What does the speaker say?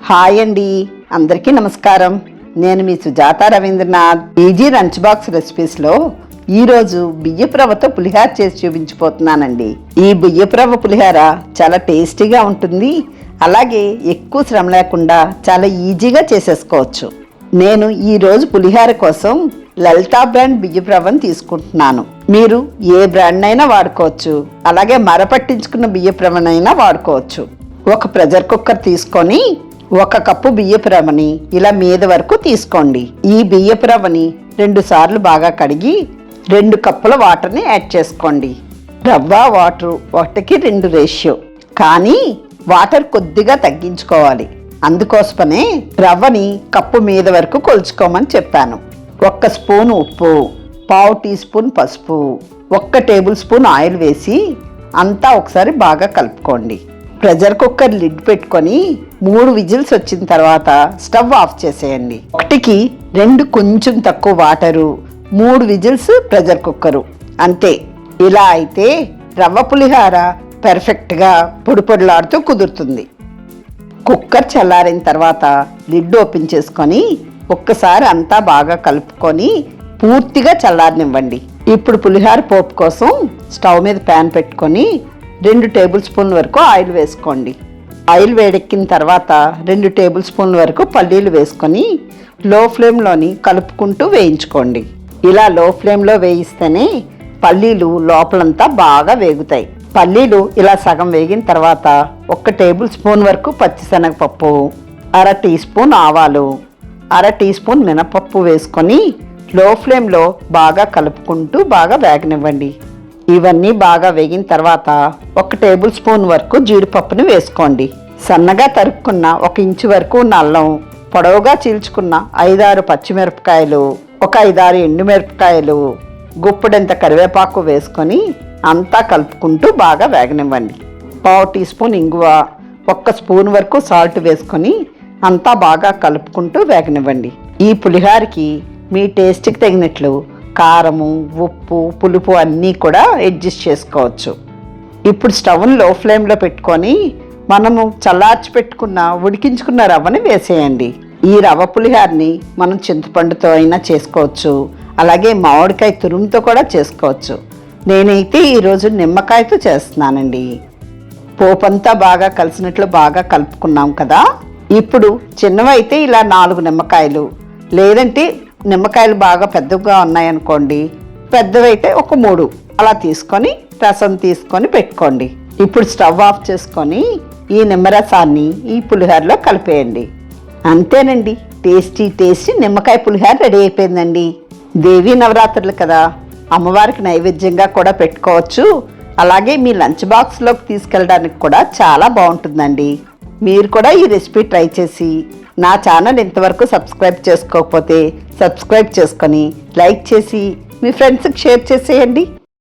Hi అండి, అందరికీ నమస్కారం. నేను మీ Sujatha Ravindranath. Easy lunch box రెసిపీస్లో ఈరోజు బియ్యపు రవ్వతో పులిహార చేసి చూపించిపోతున్నానండి. ఈ బియ్యపు రవ్వ పులిహార చాలా టేస్టీగా ఉంటుంది, అలాగే ఎక్కువ శ్రమ లేకుండా చాలా ఈజీగా చేసేసుకోవచ్చు. నేను ఈరోజు పులిహార కోసం లలితా బ్రాండ్ బియ్యపు రవ్వను తీసుకుంటున్నాను. మీరు ఏ బ్రాండ్ అయినా వాడుకోవచ్చు, అలాగే మరపట్టించుకున్న బియ్యపు రవ్వనైనా వాడుకోవచ్చు. ఒక ప్రెషర్ కుక్కర్ తీసుకొని 1 కప్పు బియ్యపు రవ్వని ఇలా మీద వరకు తీసుకోండి. ఈ బియ్యపు రవ్వని 2 సార్లు బాగా కడిగి 2 కప్పుల వాటర్ని యాడ్ చేసుకోండి. రవ్వ వాటర్ 1:2 రేషియో, కానీ వాటర్ కొద్దిగా తగ్గించుకోవాలి. అందుకోసమనే రవ్వని కప్పు మీద వరకు కొలుచుకోమని చెప్పాను. 1 స్పూన్ ఉప్పు, 1/2 టీ స్పూన్ పసుపు, 1 టేబుల్ స్పూన్ ఆయిల్ వేసి అంతా ఒకసారి బాగా కలుపుకోండి. ప్రెషర్ కుక్కర్ లిడ్ పెట్టుకొని 3 విజిల్స్ వచ్చిన తర్వాత స్టవ్ ఆఫ్ చేసేయండి. 1కి 2 కొంచెం తక్కువ వాటరు, 3 విజిల్స్ ప్రెషర్ కుక్కరు, అంతే. ఇలా అయితే రవ్వ పులిహార పెర్ఫెక్ట్గా పొడిలాడుతూ కుదురుతుంది. కుక్కర్ చల్లారిన తర్వాత లిడ్ ఓపెన్ చేసుకొని ఒక్కసారి అంతా బాగా కలుపుకొని పూర్తిగా చల్లారనివ్వండి. ఇప్పుడు పులిహార పోపు కోసం స్టవ్ మీద ప్యాన్ పెట్టుకొని 2 టేబుల్ స్పూన్ల వరకు ఆయిల్ వేసుకోండి. ఆయిల్ వేడెక్కిన తర్వాత 2 టేబుల్ స్పూన్ల వరకు పల్లీలు వేసుకొని లో ఫ్లేమ్లోని కలుపుకుంటూ వేయించుకోండి. ఇలా లో ఫ్లేమ్లో వేయిస్తేనే పల్లీలు లోపలంతా బాగా వేగుతాయి. పల్లీలు ఇలా సగం వేగిన తర్వాత 1 టేబుల్ స్పూన్ వరకు పచ్చిశనగపప్పు, 1/2 టీ స్పూన్ ఆవాలు, 1/2 టీ స్పూన్ మినపప్పు వేసుకొని లో ఫ్లేమ్లో బాగా కలుపుకుంటూ బాగా వేగనివ్వండి. ఇవన్నీ బాగా వేగిన తర్వాత 1 టేబుల్ స్పూన్ వరకు జీడిపప్పుని వేసుకోండి. సన్నగా తరుక్కున్న 1 ఇంచు వరకు ఉన్న అల్లం, పొడవుగా చీల్చుకున్న 5-6 పచ్చిమిరపకాయలు, ఒక 5-6 ఎండుమిరపకాయలు, గుప్పెడంత కరివేపాకు వేసుకొని అంతా కలుపుకుంటూ బాగా వేగనివ్వండి. 1/2 టీ స్పూన్ ఇంగువ, 1 స్పూన్ వరకు సాల్ట్ వేసుకొని అంతా బాగా కలుపుకుంటూ వేగనివ్వండి. ఈ పులిహారకి మీ టేస్ట్కి తగినట్లు కారము, ఉప్పు, పులుపు అన్నీ కూడా అడ్జస్ట్ చేసుకోవచ్చు. ఇప్పుడు స్టవ్ని లో ఫ్లేమ్లో పెట్టుకొని మనము చల్లార్చి పెట్టుకున్న ఉడికించుకున్న రవ్వని వేసేయండి. ఈ రవ్వ పులిహారని మనం చింతపండుతో అయినా చేసుకోవచ్చు, అలాగే మామిడికాయ తురుముతో కూడా చేసుకోవచ్చు. నేనైతే ఈరోజు నిమ్మకాయతో చేస్తున్నానండి. పోపంతా బాగా కలిసినట్లు బాగా కలుపుకున్నాం కదా. ఇప్పుడు చిన్నవైతే ఇలా 4 నిమ్మకాయలు, లేదంటే నిమ్మకాయలు బాగా పెద్దగా ఉన్నాయనుకోండి, పెద్దవైతే ఒక 3 అలా తీసుకొని రసం తీసుకొని పెట్టుకోండి. ఇప్పుడు స్టవ్ ఆఫ్ చేసుకొని ఈ నిమ్మరసాన్ని ఈ పులిహోరలో కలిపేయండి. అంతేనండి, టేస్టీ నిమ్మకాయ పులిహోర రెడీ అయిపోయిందండి. దేవీ నవరాత్రులు కదా, అమ్మవారికి నైవేద్యంగా కూడా పెట్టుకోవచ్చు, అలాగే మీ లంచ్ బాక్స్లోకి తీసుకెళ్ళడానికి కూడా చాలా బాగుంటుందండి. మీరు కూడా ఈ రెసిపీ ట్రై చేసి నా ఛానల్ ఇంతవరకు సబ్స్క్రైబ్ చేసుకోకపోతే సబ్స్క్రైబ్ చేసుకొని లైక్ చేసి మీ ఫ్రెండ్స్కి షేర్ చేసేయండి.